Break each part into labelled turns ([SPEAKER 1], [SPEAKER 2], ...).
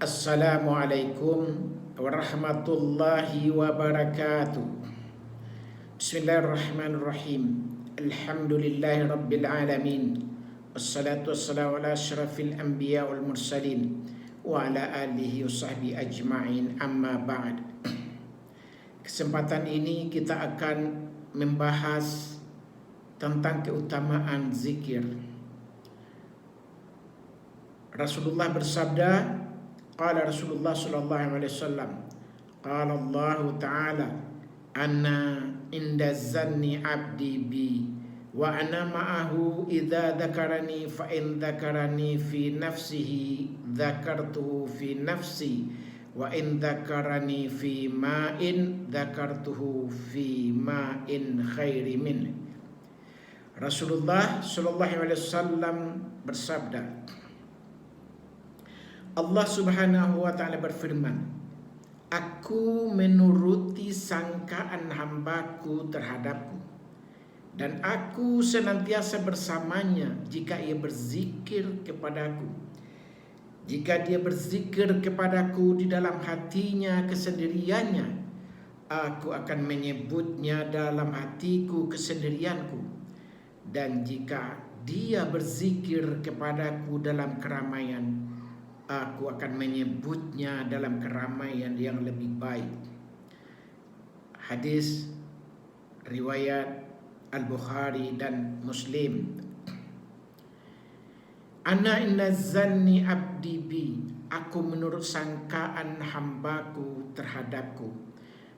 [SPEAKER 1] Assalamualaikum warahmatullahi wabarakatuh. Bismillahirrahmanirrahim. Alhamdulillahi rabbil alamin. Wassalatu wassalamu ala asyrafil anbiya wal mursalin wa ala alihi wa sahbihi ajma'in, amma ba'd. Kesempatan ini kita akan membahas tentang keutamaan zikir. Rasulullah bersabda, qala Rasulullah sallallahu alaihi wasallam, qala Allah Ta'ala, ana inda zanni abdi bi wa ana ma'ahu idza dzakarani fa in dzakarani fi nafsihi dzakartuhu fi nafsi wa in dzakarani fi ma'in dzakartuhu fi ma'in khairi min. Rasulullah sallallahu alaihi wasallam bersabda, Allah Subhanahu wa Ta'ala berfirman, aku menuruti sangkaan hambaku terhadapku, dan aku senantiasa bersamanya jika ia berzikir kepadaku. Jika dia berzikir kepadaku di dalam hatinya kesendiriannya, aku akan menyebutnya dalam hatiku kesendirianku. Dan jika dia berzikir kepadaku dalam keramaian, aku akan menyebutnya dalam keramaian yang lebih baik. Hadis riwayat Al-Bukhari dan Muslim. Ana inna zanni abdi bi, aku menurut sangkaan hambaku terhadapku,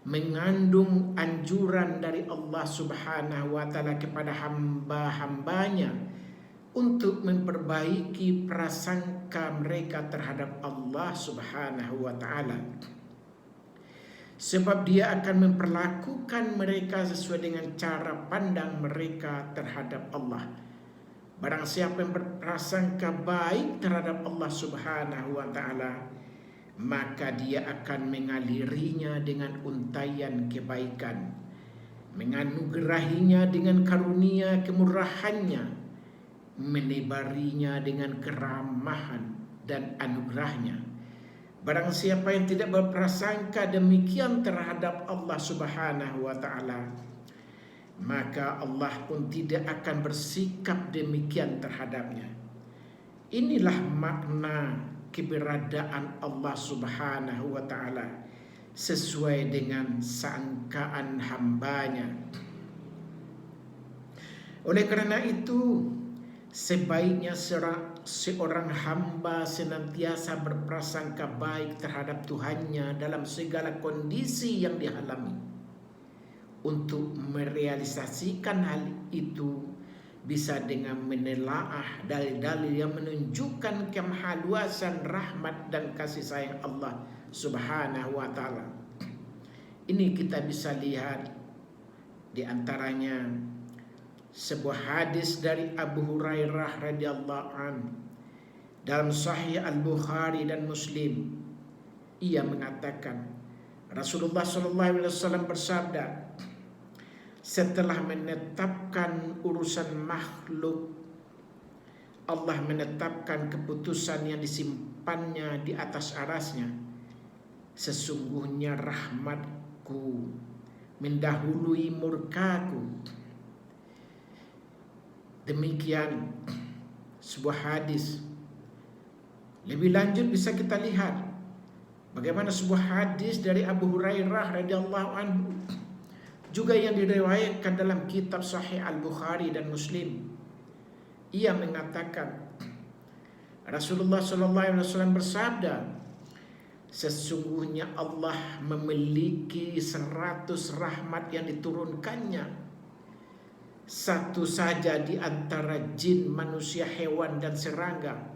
[SPEAKER 1] mengandung anjuran dari Allah Subhanahu wa Ta'ala kepada hamba-hambanya untuk memperbaiki prasangka mereka terhadap Allah Subhanahu wa Ta'ala. Sebab dia akan memperlakukan mereka sesuai dengan cara pandang mereka terhadap Allah. Barang siapa yang berprasangka baik terhadap Allah Subhanahu wa Ta'ala, maka dia akan mengalirinya dengan untaian kebaikan, menganugerahinya dengan karunia kemurahannya, menebarinya dengan keramahan dan anugerahnya. Barang siapa yang tidak berprasangka demikian terhadap Allah Subhanahu wa Ta'ala, maka Allah pun tidak akan bersikap demikian terhadapnya. Inilah makna keberadaan Allah Subhanahu wa Ta'ala sesuai dengan sangkaan hambanya. Oleh karena itu, sebaiknya seorang hamba senantiasa berprasangka baik terhadap Tuhannya dalam segala kondisi yang dialami. Untuk merealisasikan hal itu bisa dengan menelaah dalil-dalil yang menunjukkan kemahaluasan rahmat dan kasih sayang Allah Subhanahu wa Ta'ala. Ini kita bisa lihat di antaranya sebuah hadis dari Abu Hurairah radhiyallahu anhu dalam Sahih Al-Bukhari dan Muslim. Ia mengatakan, Rasulullah sallallahu alaihi wasallam bersabda, setelah menetapkan urusan makhluk, Allah menetapkan keputusan yang disimpannya di atas arasnya. Sesungguhnya rahmatku mendahului murkaku. Demikian sebuah hadis. Lebih lanjut bisa kita lihat bagaimana sebuah hadis dari Abu Hurairah radhiyallahu anhu juga yang diriwayatkan dalam kitab Sahih Al-Bukhari dan Muslim. Ia mengatakan, Rasulullah sallallahu alaihi wasallam bersabda, sesungguhnya Allah memiliki 100 rahmat yang diturunkannya, satu saja di antara jin, manusia, hewan dan serangga.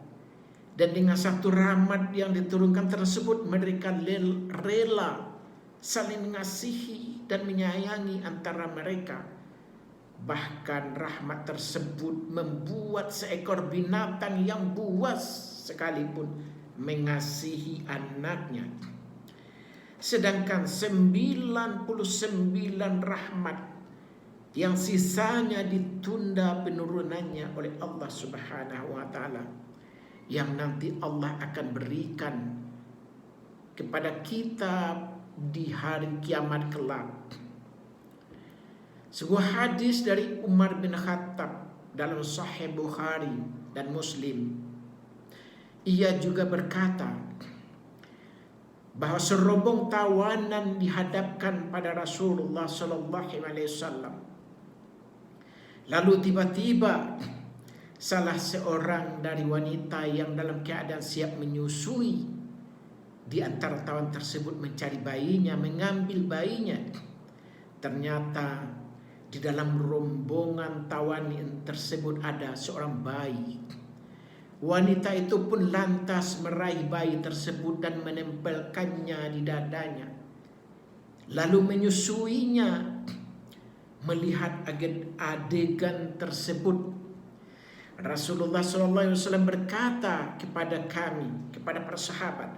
[SPEAKER 1] Dan dengan satu rahmat yang diturunkan tersebut, mereka rela saling mengasihi dan menyayangi antara mereka. Bahkan rahmat tersebut membuat seekor binatang yang buas sekalipun mengasihi anaknya. Sedangkan 99 rahmat yang sisanya ditunda penurunannya oleh Allah Subhanahu wa Ta'ala, yang nanti Allah akan berikan kepada kita di hari kiamat kelak. Sebuah hadis dari Umar bin Khattab dalam Sahih Bukhari dan Muslim. Ia juga berkata bahwa serombong tawanan dihadapkan pada Rasulullah SAW. Lalu tiba-tiba salah seorang dari wanita yang dalam keadaan siap menyusui di antara tawanan tersebut mencari bayinya, mengambil bayinya. Ternyata di dalam rombongan tawanan tersebut ada seorang bayi. Wanita itu pun lantas meraih bayi tersebut dan menempelkannya di dadanya, lalu menyusuinya. Melihat adegan tersebut, Rasulullah SAW berkata kepada kami, kepada para sahabat,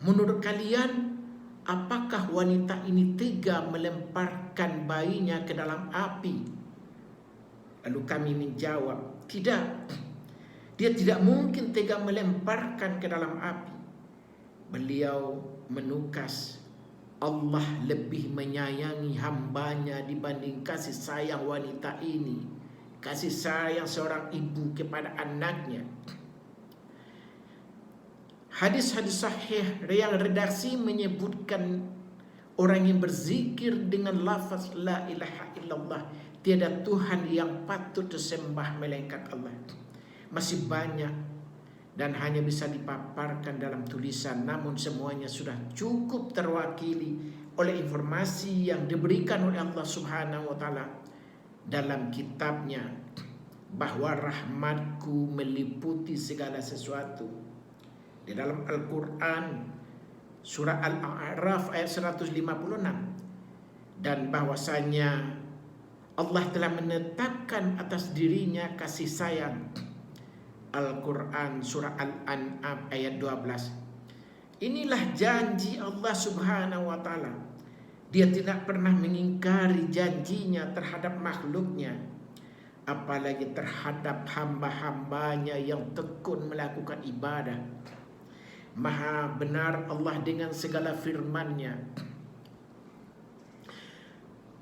[SPEAKER 1] menurut kalian, apakah wanita ini tega melemparkan bayinya ke dalam api? Lalu kami menjawab, tidak. Dia tidak mungkin tega melemparkan ke dalam api. Beliau menukas, Allah lebih menyayangi hambanya dibanding kasih sayang wanita ini, kasih sayang seorang ibu kepada anaknya. Hadis-hadis sahih yang redaksi menyebutkan orang yang berzikir dengan lafaz la ilaha illallah, tiada Tuhan yang patut disembah melainkan Allah, masih banyak dan hanya bisa dipaparkan dalam tulisan, namun semuanya sudah cukup terwakili oleh informasi yang diberikan oleh Allah Subhanahu wa taala dalam kitabnya, bahwa rahmatku meliputi segala sesuatu. Di dalam Al-Quran surah Al-A'raf ayat 156, dan bahwasanya Allah telah menetapkan atas dirinya kasih sayang. Al-Quran surah Al-An'am ayat 12. Inilah janji Allah Subhanahu wa taala. Dia tidak pernah mengingkari janjinya terhadap makhluknya, apalagi terhadap hamba-hambanya yang tekun melakukan ibadah. Maha benar Allah dengan segala firman-Nya.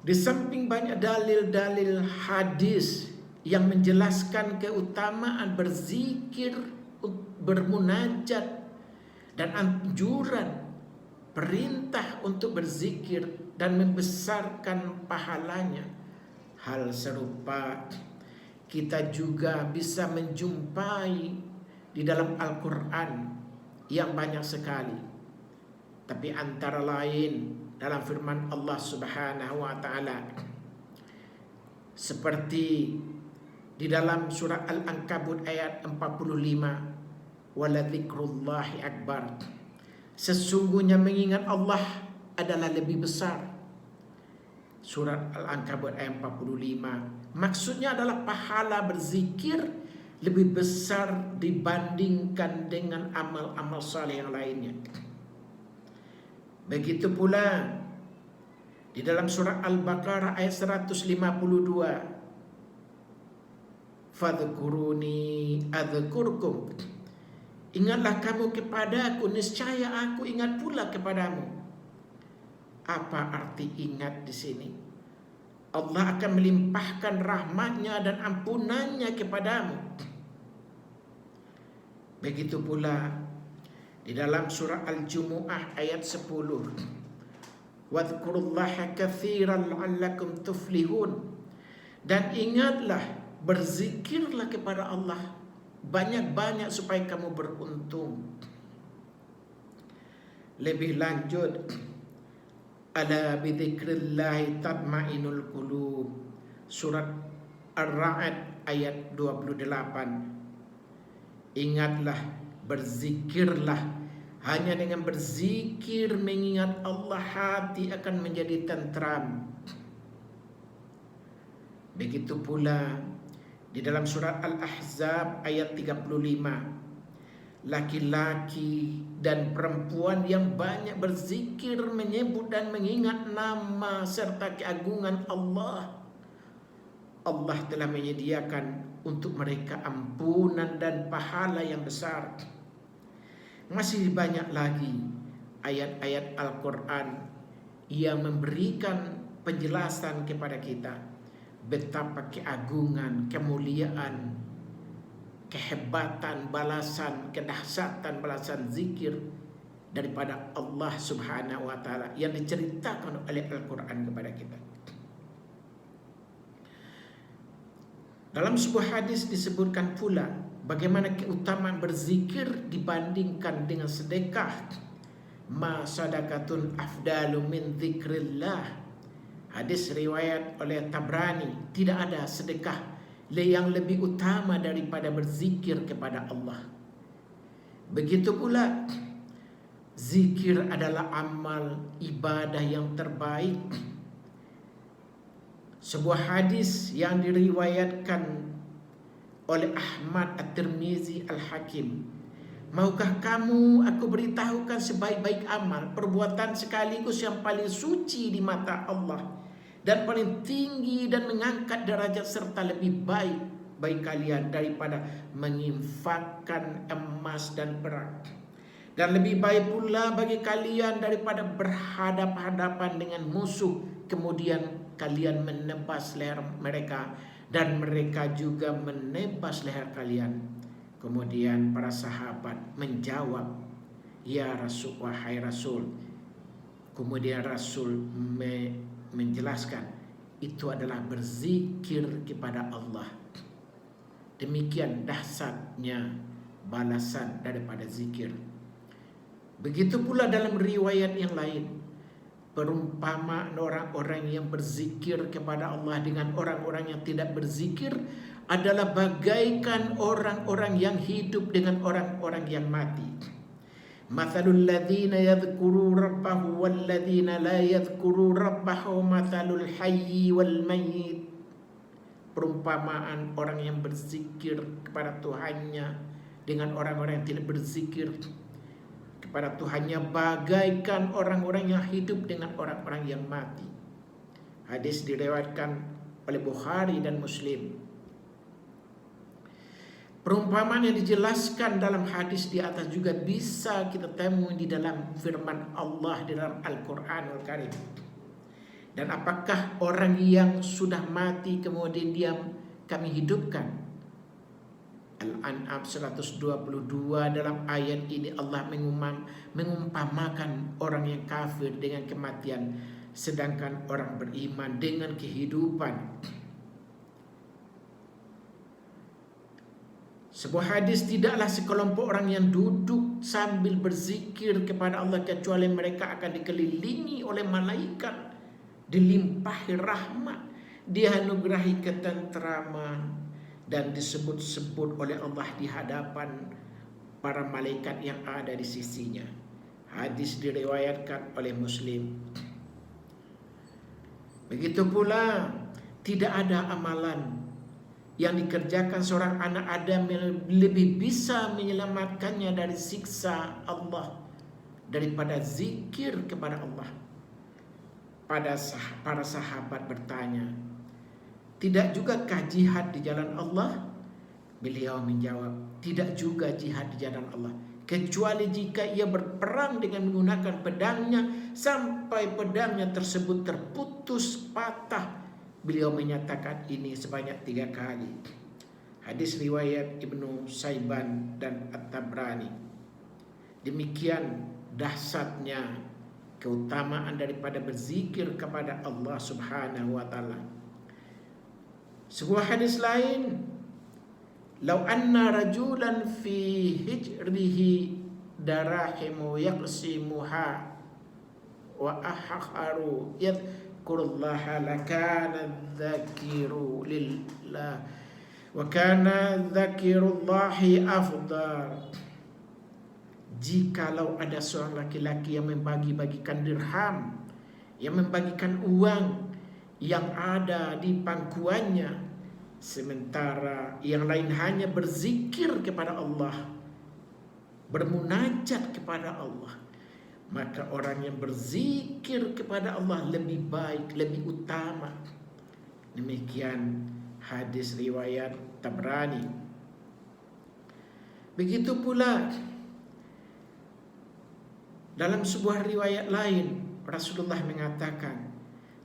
[SPEAKER 1] Di samping banyak dalil-dalil hadis yang menjelaskan keutamaan berzikir, bermunajat, dan anjuran perintah untuk berzikir dan membesarkan pahalanya, hal serupa kita juga bisa menjumpai di dalam Al-Quran yang banyak sekali. Tapi antara lain dalam firman Allah Subhanahu wa taala, seperti di dalam surah Al-Ankabut ayat 45, waladzikrullahi akbar, sesungguhnya mengingat Allah adalah lebih besar. Surat Al-Ankabut ayat 45, maksudnya adalah pahala berzikir lebih besar dibandingkan dengan amal-amal saleh yang lainnya. Begitu pula di dalam surah Al-Baqarah ayat 152, fadhkuruni adzkurkum, ingatlah kamu kepadaku, niscaya aku ingat pula kepadamu. Apa arti ingat di sini? Allah akan melimpahkan rahmatnya dan ampunannya kepadamu. Begitu pula di dalam surah Al-Jumu'ah ayat 10, wadhkurullaha katsiran la'allakum tuflihun, dan ingatlah, berzikirlah kepada Allah banyak-banyak supaya kamu beruntung. Lebih lanjut, ala bidzikrillahi tatmainul qulub, surat Ar-Ra'd ayat 28. Ingatlah, berzikirlah, hanya dengan berzikir mengingat Allah hati akan menjadi tentram. Begitu pula di dalam surat Al-Ahzab ayat 35, laki-laki dan perempuan yang banyak berzikir, menyebut dan mengingat nama serta keagungan Allah, Allah telah menyediakan untuk mereka ampunan dan pahala yang besar. Masih banyak lagi ayat-ayat Al-Quran yang memberikan penjelasan kepada kita betapa keagungan, kemuliaan, kehebatan, balasan, kedahsyatan balasan zikir daripada Allah Subhanahu wa taala yang diceritakan oleh Al-Quran kepada kita. Dalam sebuah hadis disebutkan pula bagaimana keutamaan berzikir dibandingkan dengan sedekah. Ma sadaqatun afdalu min dzikrillah. Hadis riwayat oleh Tabrani, tidak ada sedekah yang lebih utama daripada berzikir kepada Allah. Begitu pula zikir adalah amal ibadah yang terbaik. Sebuah hadis yang diriwayatkan oleh Ahmad At-Tirmizi Al-Hakim. Maukah kamu aku beritahukan sebaik-baik amal, perbuatan sekaligus yang paling suci di mata Allah dan paling tinggi dan mengangkat derajat serta lebih baik bagi kalian daripada menginfakkan emas dan perak. Dan lebih baik pula bagi kalian daripada berhadap-hadapan dengan musuh, kemudian kalian menebas leher mereka dan mereka juga menebas leher kalian. Kemudian para sahabat menjawab, ya Rasul, wahai Rasul. Kemudian Rasul menjelaskan, itu adalah berzikir kepada Allah. Demikian dahsyatnya balasan daripada zikir. Begitu pula dalam riwayat yang lain, perumpamaan orang-orang yang berzikir kepada Allah dengan orang-orang yang tidak berzikir adalah bagaikan orang-orang yang hidup dengan orang-orang yang mati. Mathalul ladzina yadhkuru rabbahu wal ladzina la yadhkuru rabbahu mathalul hayyi wal mayyit. Perumpamaan orang yang berzikir kepada Tuhannya dengan orang-orang yang tidak berzikir kepada Tuhannya bagaikan orang-orang yang hidup dengan orang-orang yang mati. Hadis diriwayatkan oleh Bukhari dan Muslim. Perumpamaan yang dijelaskan dalam hadis di atas juga bisa kita temui di dalam firman Allah di dalam Al-Quranul Karim. Dan apakah orang yang sudah mati kemudian kami hidupkan? Al-An'am 122 dalam ayat ini Allah mengumpamakan orang yang kafir dengan kematian, sedangkan orang beriman dengan kehidupan. Sebuah hadis, tidaklah sekelompok orang yang duduk sambil berzikir kepada Allah kecuali mereka akan dikelilingi oleh malaikat, dilimpahi rahmat, dianugerahi ketentraman, dan disebut-sebut oleh Allah di hadapan para malaikat yang ada di sisinya. Hadis diriwayatkan oleh Muslim. Begitu pula tidak ada amalan yang dikerjakan seorang anak Adam yang lebih bisa menyelamatkannya dari siksa Allah daripada zikir kepada Allah. Para sahabat bertanya, tidak jugakah jihad di jalan Allah? Beliau menjawab, tidak juga jihad di jalan Allah, kecuali jika ia berperang dengan menggunakan pedangnya sampai pedangnya tersebut terputus patah. Beliau menyatakan ini sebanyak 3 kali. Hadis riwayat Ibnu Saiban dan At-Tabrani. Demikian dahsyatnya keutamaan daripada berzikir kepada Allah Subhanahu wa taala. Sebuah hadis lain, "Lau anna rajulan fi hijrihi darahimu yaqsimuha wa ahakharu yadhkurullaha lakana dzakiru lillah wa kana dzakirullahi afdal." Jikalau ada seorang laki-laki yang membagi-bagikan dirham, yang membagikan uang yang ada di pangkuannya, sementara yang lain hanya berzikir kepada Allah, bermunajat kepada Allah, maka orang yang berzikir kepada Allah lebih baik, lebih utama. Demikian hadis riwayat Tabrani. Begitu pula Dalam sebuah riwayat lain, Rasulullah mengatakan,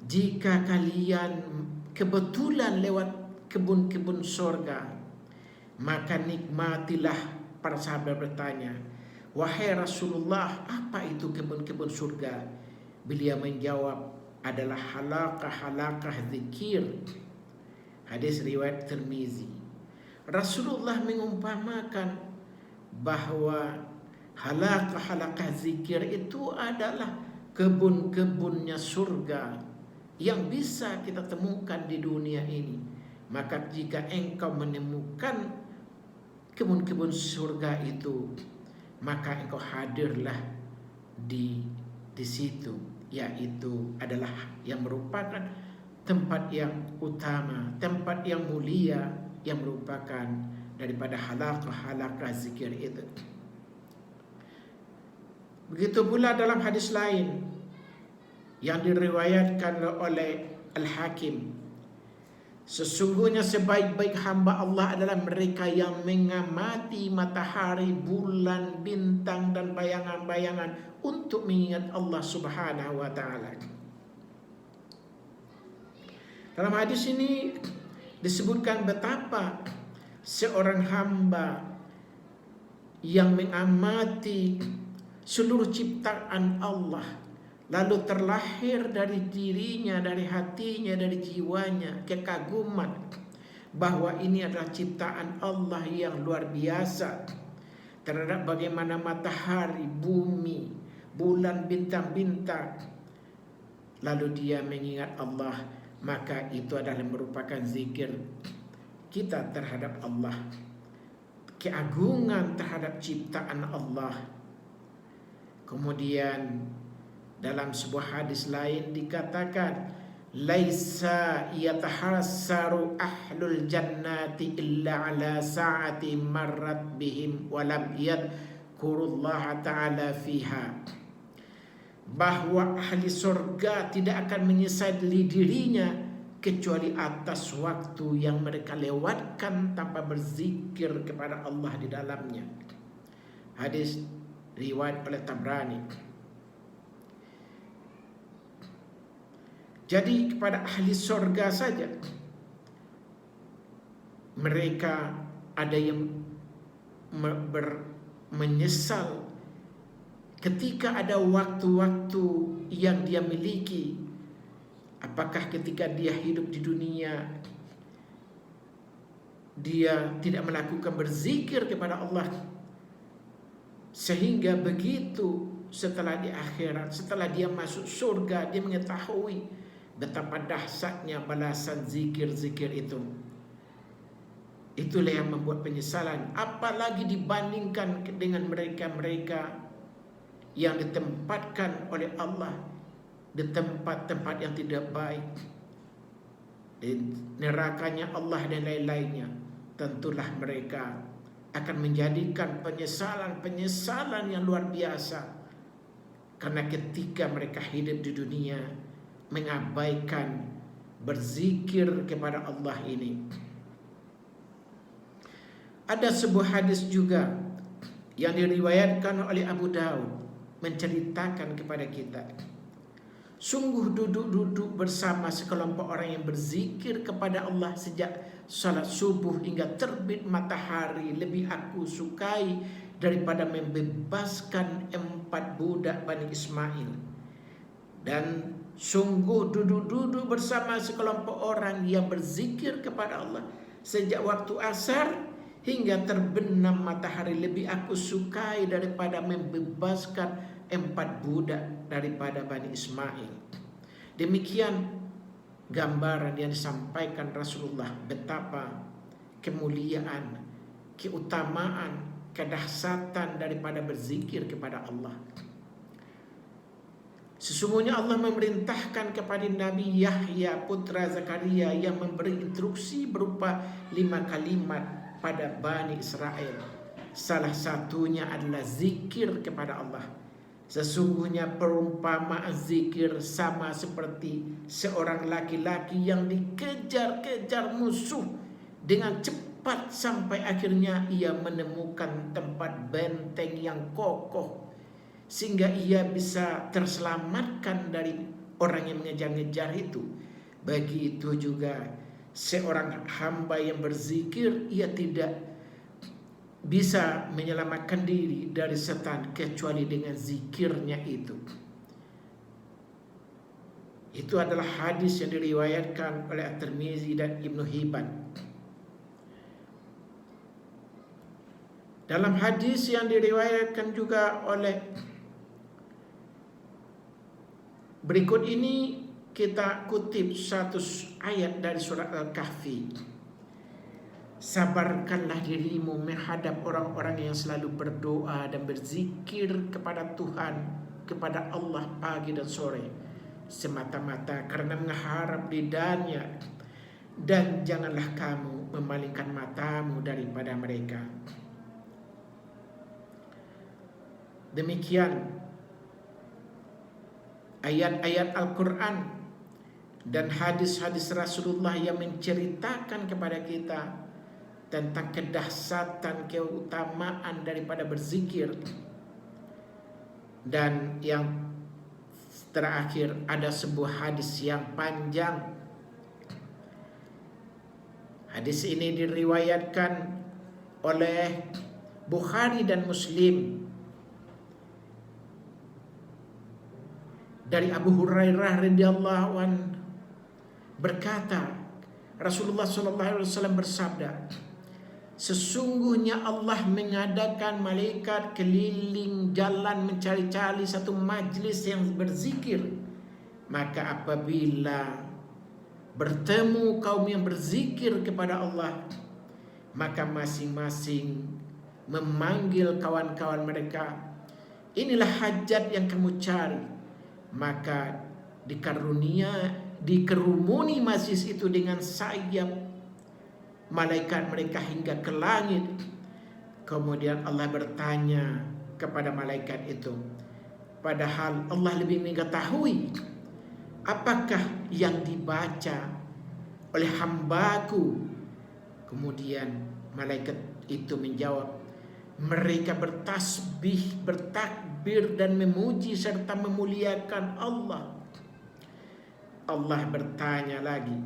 [SPEAKER 1] jika kalian kebetulan lewat kebun-kebun surga, maka nikmatilah. Para sahabat bertanya, wahai Rasulullah, apa itu kebun-kebun surga? Beliau menjawab, adalah halaqah-halaqah zikir. Hadis riwayat Tirmizi. Rasulullah mengumpamakan bahwa halaqah-halaqah zikir itu adalah kebun-kebunnya surga yang bisa kita temukan di dunia ini. Maka jika engkau menemukan kebun-kebun surga itu, maka engkau hadirlah di situ, yaitu adalah yang merupakan tempat yang utama, tempat yang mulia, yang merupakan daripada halaqah-halaqah zikir itu. Begitu pula dalam hadis lain yang diriwayatkan oleh Al-Hakim, sesungguhnya sebaik-baik hamba Allah adalah mereka yang mengamati matahari, bulan, bintang dan bayangan-bayangan untuk mengingat Allah Subhanahu wa taala. Dalam hadis ini disebutkan betapa seorang hamba yang mengamati seluruh ciptaan Allah, lalu terlahir dari dirinya, dari hatinya, dari jiwanya kekaguman bahwa ini adalah ciptaan Allah yang luar biasa terhadap bagaimana matahari, bumi, bulan, bintang-bintang. Lalu dia mengingat Allah, maka itu adalah merupakan zikir kita terhadap Allah, keagungan terhadap ciptaan Allah. Kemudian dalam sebuah hadis lain dikatakan, laisa yatahassaru ahlul jannati illa ala sa'ati marrat bihim wa lam yadhkurullaha ta'ala fiha. Bahwa ahli surga tidak akan menyesali dirinya kecuali atas waktu yang mereka lewatkan tanpa berzikir kepada Allah di dalamnya. Hadis riwayat oleh Tabrani. Jadi kepada ahli surga saja mereka ada yang menyesal ketika ada waktu-waktu yang dia miliki. Apakah ketika dia hidup di dunia dia tidak melakukan berzikir kepada Allah, sehingga begitu setelah di akhirat, setelah dia masuk surga, dia mengetahui betapa dahsyatnya balasan zikir-zikir itu. Itulah yang membuat penyesalan, apalagi dibandingkan dengan mereka-mereka yang ditempatkan oleh Allah di tempat-tempat yang tidak baik, di nerakanya Allah dan lain-lainnya. Tentulah mereka akan menjadikan penyesalan yang luar biasa, karena ketika mereka hidup di dunia mengabaikan berzikir kepada Allah ini. Ada sebuah hadis juga yang diriwayatkan oleh Abu Daud menceritakan kepada kita, sungguh duduk-duduk bersama sekelompok orang yang berzikir kepada Allah sejak salat subuh hingga terbit matahari lebih aku sukai daripada membebaskan 4 budak Bani Ismail. Dan sungguh duduk-duduk bersama sekelompok orang yang berzikir kepada Allah sejak waktu asar hingga terbenam matahari lebih aku sukai daripada membebaskan 4 budak daripada Bani Ismail. Demikian gambaran yang disampaikan Rasulullah betapa kemuliaan, keutamaan, kedahsyatan daripada berzikir kepada Allah. Sesungguhnya Allah memerintahkan kepada Nabi Yahya putra Zakaria yang memberi instruksi berupa 5 kalimat pada Bani Israel. Salah satunya adalah zikir kepada Allah. Sesungguhnya perumpamaan zikir sama seperti seorang laki-laki yang dikejar-kejar musuh dengan cepat sampai akhirnya ia menemukan tempat benteng yang kokoh sehingga ia bisa terselamatkan dari orang yang mengejar-ngejar itu. Begitu juga seorang hamba yang berzikir, ia tidak bisa menyelamatkan diri dari setan kecuali dengan zikirnya itu. Itu adalah hadis yang diriwayatkan oleh At-Tirmizi dan Ibnu Hibban. Dalam hadis yang diriwayatkan juga oleh berikut ini, kita kutip satu ayat dari surat Al-Kahfi. Sabarkanlah dirimu menghadap orang-orang yang selalu berdoa dan berzikir kepada Tuhan, kepada Allah pagi dan sore, semata-mata karena mengharap ridha-Nya, dan janganlah kamu memalingkan matamu daripada mereka. Demikian ayat-ayat Al-Quran dan hadis-hadis Rasulullah yang menceritakan kepada kita tentang kedahsyatan, keutamaan daripada berzikir. Dan yang terakhir, ada sebuah hadis yang panjang. Hadis ini diriwayatkan oleh Bukhari dan Muslim dari Abu Hurairah radhiyallahu anhu berkata, Rasulullah SAW bersabda, sesungguhnya Allah mengadakan malaikat keliling jalan mencari-cari satu majlis yang berzikir. Maka apabila bertemu kaum yang berzikir kepada Allah, maka masing-masing memanggil kawan-kawan mereka, inilah hajat yang kamu cari. Maka dikerumuni majlis itu dengan sayap malaikat mereka hingga ke langit. Kemudian Allah bertanya kepada malaikat itu, padahal Allah lebih mengetahui apakah yang dibaca oleh hambaku. Kemudian malaikat itu menjawab, mereka bertasbih, bertakbir dan memuji serta memuliakan Allah. Allah bertanya lagi,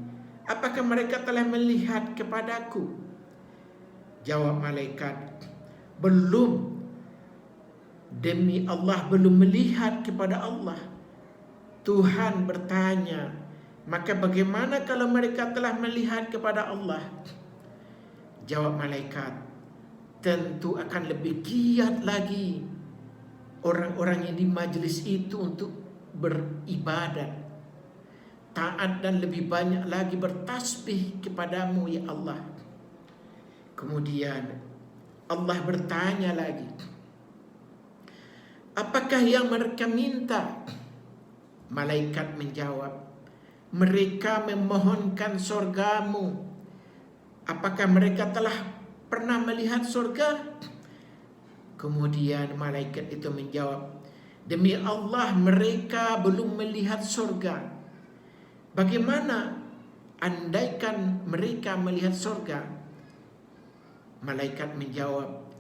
[SPEAKER 1] apakah mereka telah melihat kepadaku? Jawab malaikat, belum. Demi Allah, belum melihat kepada Allah. Tuhan bertanya, maka bagaimana kalau mereka telah melihat kepada Allah? Jawab malaikat, tentu akan lebih giat lagi orang-orang yang di majlis itu untuk beribadat, taat, dan lebih banyak lagi bertasbih kepadamu ya Allah. Kemudian Allah bertanya lagi, apakah yang mereka minta? Malaikat menjawab, mereka memohonkan surgamu. Apakah mereka telah pernah melihat surga? Kemudian malaikat itu menjawab, demi Allah mereka belum melihat surga. Bagaimana andaikan mereka melihat surga? Malaikat menjawab,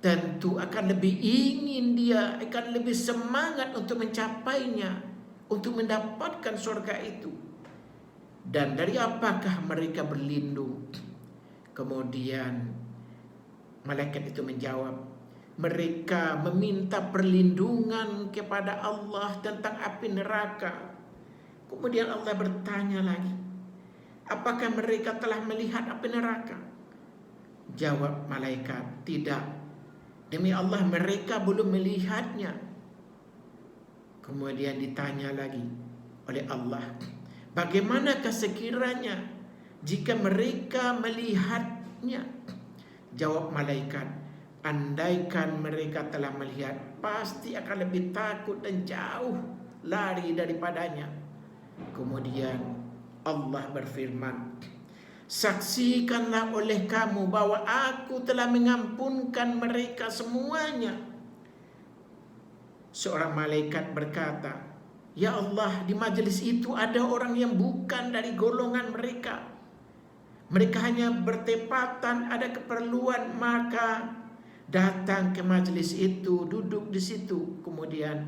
[SPEAKER 1] tentu akan lebih ingin, dia akan lebih semangat untuk mencapainya, untuk mendapatkan surga itu. Dan dari apakah mereka berlindung? Kemudian malaikat itu menjawab, mereka meminta perlindungan kepada Allah tentang api neraka. Kemudian Allah bertanya lagi, apakah mereka telah melihat api neraka? Jawab malaikat, tidak. Demi Allah mereka belum melihatnya. Kemudian ditanya lagi oleh Allah, bagaimanakah sekiranya jika mereka melihatnya? Jawab malaikat, andaikan mereka telah melihat, pasti akan lebih takut dan jauh lari daripadanya. Kemudian Allah berfirman, saksikanlah oleh kamu bahwa aku telah mengampunkan mereka semuanya. Seorang malaikat berkata, ya Allah, di majelis itu ada orang yang bukan dari golongan mereka. Mereka hanya bertepatan ada keperluan, maka datang ke majlis itu, duduk di situ. Kemudian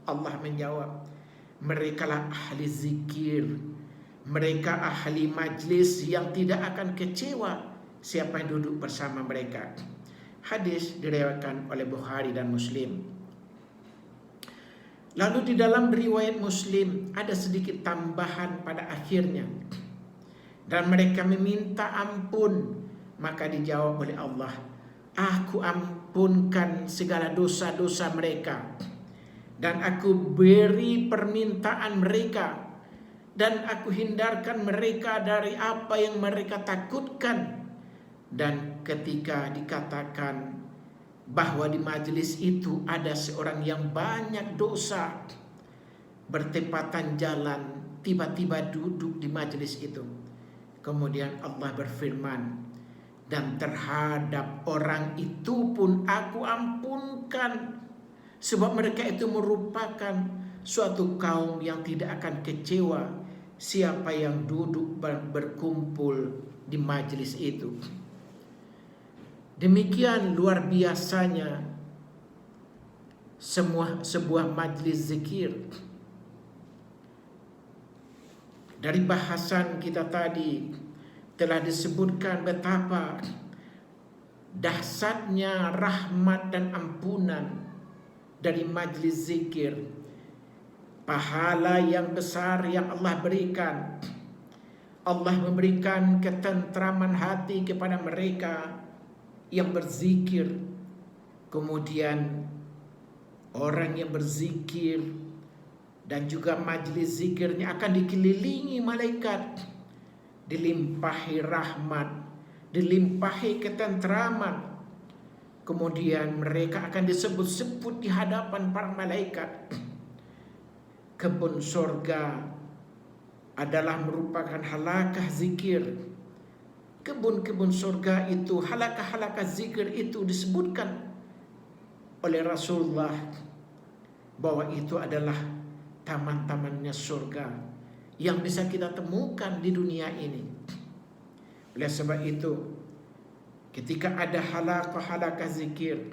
[SPEAKER 1] Allah menjawab, merekalah ahli zikir, mereka ahli majlis yang tidak akan kecewa siapa yang duduk bersama mereka. Hadis diriwayatkan oleh Bukhari dan Muslim. Lalu di dalam riwayat Muslim ada sedikit tambahan pada akhirnya. Dan mereka meminta ampun, maka dijawab oleh Allah, aku ampunkan segala dosa-dosa mereka, dan aku beri permintaan mereka, dan aku hindarkan mereka dari apa yang mereka takutkan. Dan ketika dikatakan bahwa di majelis itu ada seorang yang banyak dosa, bertepatan jalan, tiba-tiba duduk di majelis itu. Kemudian Allah berfirman, dan terhadap orang itu pun aku ampunkan, sebab mereka itu merupakan suatu kaum yang tidak akan kecewa siapa yang duduk berkumpul di majelis itu. Demikian luar biasanya sebuah majlis zikir. Dari bahasan kita tadi telah disebutkan betapa dahsyatnya rahmat dan ampunan dari majlis zikir. Pahala yang besar yang Allah berikan. Allah memberikan ketentraman hati kepada mereka yang berzikir. Kemudian orang yang berzikir dan juga majlis zikirnya akan dikelilingi malaikat, dilimpahi rahmat, dilimpahi ketentraman. Kemudian mereka akan disebut-sebut di hadapan para malaikat. Kebun surga adalah merupakan halakah zikir. Kebun-kebun surga itu, halakah-halakah zikir itu disebutkan oleh Rasulullah bahwa itu adalah taman-tamannya surga yang bisa kita temukan di dunia ini. Oleh sebab itu, ketika ada halakah-halakah zikir,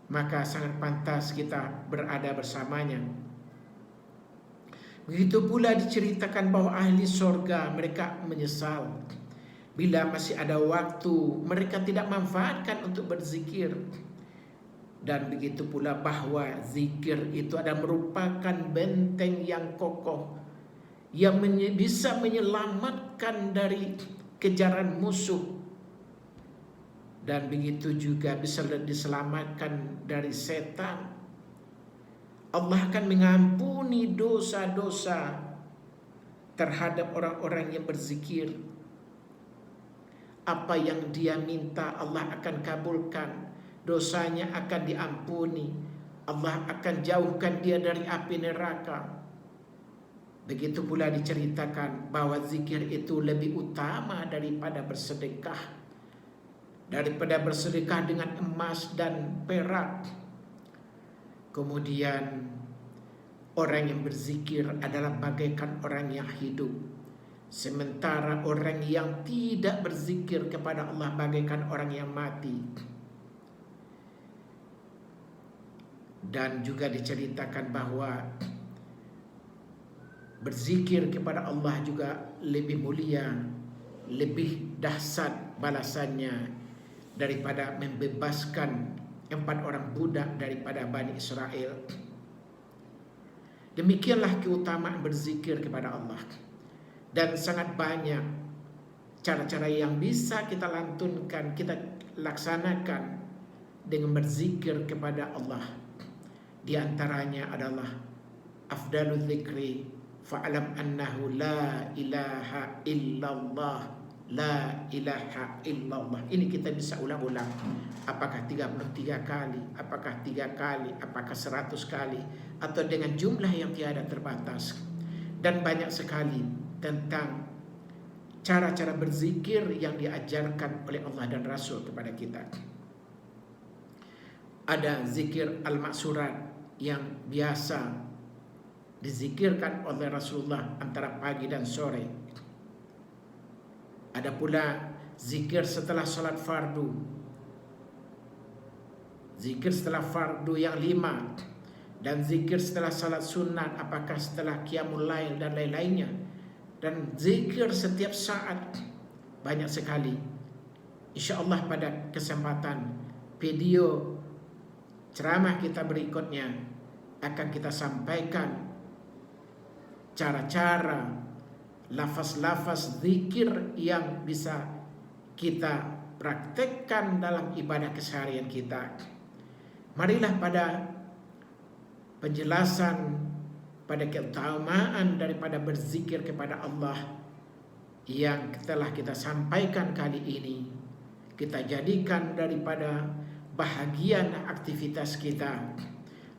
[SPEAKER 1] maka sangat pantas kita berada bersamanya. Begitu pula diceritakan bahwa ahli surga mereka menyesal bila masih ada waktu mereka tidak manfaatkan untuk berzikir. Dan begitu pula bahwa zikir itu adalah merupakan benteng yang kokoh yang bisa menyelamatkan dari kejaran musuh, dan begitu juga bisa diselamatkan dari setan. Allah akan mengampuni dosa-dosa terhadap orang-orang yang berzikir. Apa yang dia minta Allah akan kabulkan, dosanya akan diampuni, Allah akan jauhkan dia dari api neraka. Begitu pula diceritakan bahwa zikir itu lebih utama daripada bersedekah, daripada bersedekah dengan emas dan perak. Kemudian orang yang berzikir adalah bagaikan orang yang hidup, sementara orang yang tidak berzikir kepada Allah bagaikan orang yang mati. Dan juga diceritakan bahwa berzikir kepada Allah juga lebih mulia, lebih dahsyat balasannya daripada membebaskan 4 orang budak daripada Bani Israel. Demikianlah keutamaan berzikir kepada Allah. Dan sangat banyak cara-cara yang bisa kita lantunkan, kita laksanakan dengan berzikir kepada Allah. Di antaranya adalah afdalul dzikri fa'lam annahu la ilaha illallah, la ilaha illallah. Ini kita bisa ulang-ulang. Apakah 33 kali, apakah 3 kali, apakah 100 kali, atau dengan jumlah yang tiada terbatas. Dan banyak sekali tentang cara-cara berzikir yang diajarkan oleh Allah dan Rasul kepada kita. Ada zikir al-maksurat yang biasa dizikirkan oleh Rasulullah antara pagi dan sore. Ada pula zikir setelah salat fardu. zikir setelah fardu yang 5, dan zikir setelah salat sunat, apakah setelah qiyamul lail dan lain-lainnya, dan zikir setiap saat banyak sekali. InsyaAllah pada kesempatan video ceramah kita berikutnya akan kita sampaikan cara-cara, lafaz-lafaz zikir yang bisa kita praktekkan dalam ibadah keseharian kita. Marilah pada penjelasan, pada keutamaan daripada berzikir kepada Allah yang telah kita sampaikan kali ini, kita jadikan daripada bahagian aktivitas kita,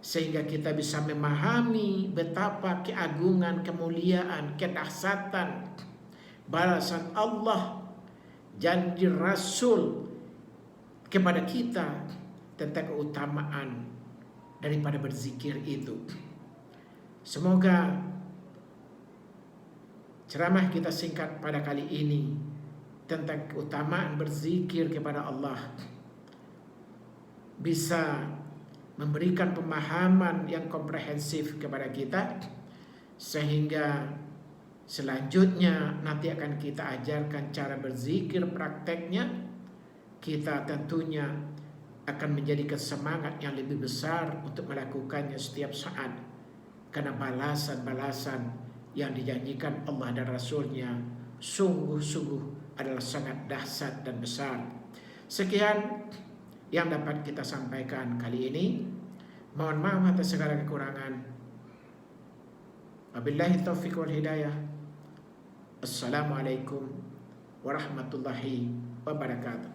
[SPEAKER 1] sehingga kita bisa memahami betapa keagungan, kemuliaan, kedahsyatan balasan Allah, janji Rasul kepada kita tentang keutamaan daripada berzikir itu. Semoga ceramah kita singkat pada kali ini tentang keutamaan berzikir kepada Allah bisa memberikan pemahaman yang komprehensif kepada kita, sehingga selanjutnya nanti akan kita ajarkan cara berzikir prakteknya. Kita tentunya akan menjadikan semangat yang lebih besar untuk melakukannya setiap saat, karena balasan-balasan yang dijanjikan Allah dan Rasulnya sungguh-sungguh adalah sangat dahsyat dan besar. Sekian yang dapat kita sampaikan kali ini. Mohon maaf atas segala kekurangan. Wabillahi taufiq wal hidayah. Assalamualaikum warahmatullahi wabarakatuh.